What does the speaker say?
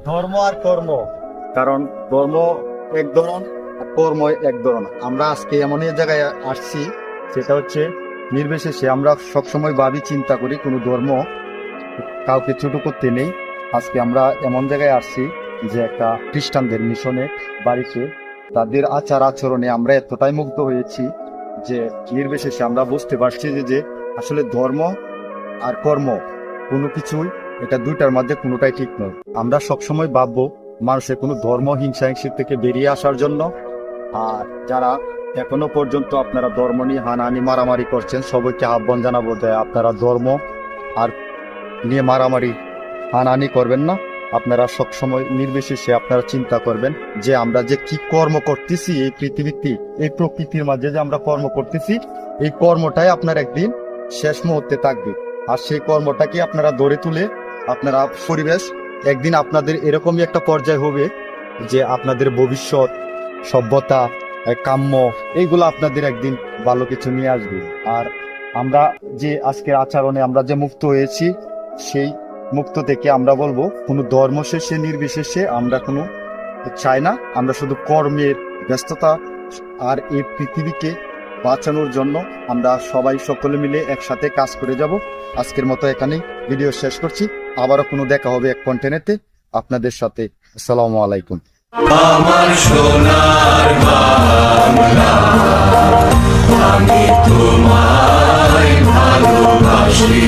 ধর্ম আর কর্ম, কারণ ধর্ম এক ধরন আর কর্ম এক ধরন। আমরা আজকে এমন এক জায়গায় আসছি, সেটা হচ্ছে নির্বিশেষে আমরা সবসময় ভাবি, চিন্তা করি কোনো ধর্ম কাউকে ছোট করতে নেই। আজকে আমরা এমন জায়গায় আসছি যে একটা খ্রিস্টানদের মিশনে বাড়িতে, তাদের আচার আচরণে আমরা এতটাই মুগ্ধ হয়েছি যে নির্বিশেষে আমরা বুঝতে পারছি যে আসলে ধর্ম আর কর্ম কোনো কিছুই, এটা দুইটার মধ্যে কোনোটাই ঠিক নয়। আমরা সবসময় ভাববো মানুষের কোনো ধর্ম হিংসা থেকে বেরিয়ে আসার জন্য। আর যারা এখনো পর্যন্ত আপনারা ধর্ম নিয়ে হানাহানি মারামারি করছেন, সবাইকে আহ্বান জানাবো যে আপনারা ধর্ম আর নিয়ে মারামারি হানাহানি করবেন না। আপনারা সবসময় নির্বিশেষে আপনারা চিন্তা করবেন যে আমরা যে কি কর্ম করতেছি এই পৃথিবীতে, এই প্রকৃতির মাঝে যে আমরা কর্ম করতেছি, এই কর্মটাই আপনার একদিন শেষ মুহূর্তে থাকবে। আর সেই কর্মটাকে আপনারা ধরে তুলে আপনারা পরিবেশ একদিন আপনাদের এরকমই একটা পর্যায়ে হবে যে আপনাদের ভবিষ্যৎ, সভ্যতা, কাম্য, এইগুলো আপনাদের একদিন ভালো কিছু নিয়ে আসবে। আর আমরা যে আজকের আচরণে আমরা যে মুক্ত হয়েছি, সেই মুক্ত থেকে আমরা বলবো কোনো ধর্ম শেষে নির্বিশেষে আমরা কোনো চাই না। আমরা শুধু কর্মের ব্যস্ততা আর এই পৃথিবীকে বাঁচানোর জন্য আমরা সবাই সকলে মিলে একসাথে কাজ করে যাব। আজকের মতো এখানেই ভিডিও শেষ করছি। আবারও কোনো দেখা হবে এক কন্টেন্টে আপনাদের সাথে। আসসালামু আলাইকুম। আমার সোনার বাংলা, আমি তোমায় ভালোবাসি।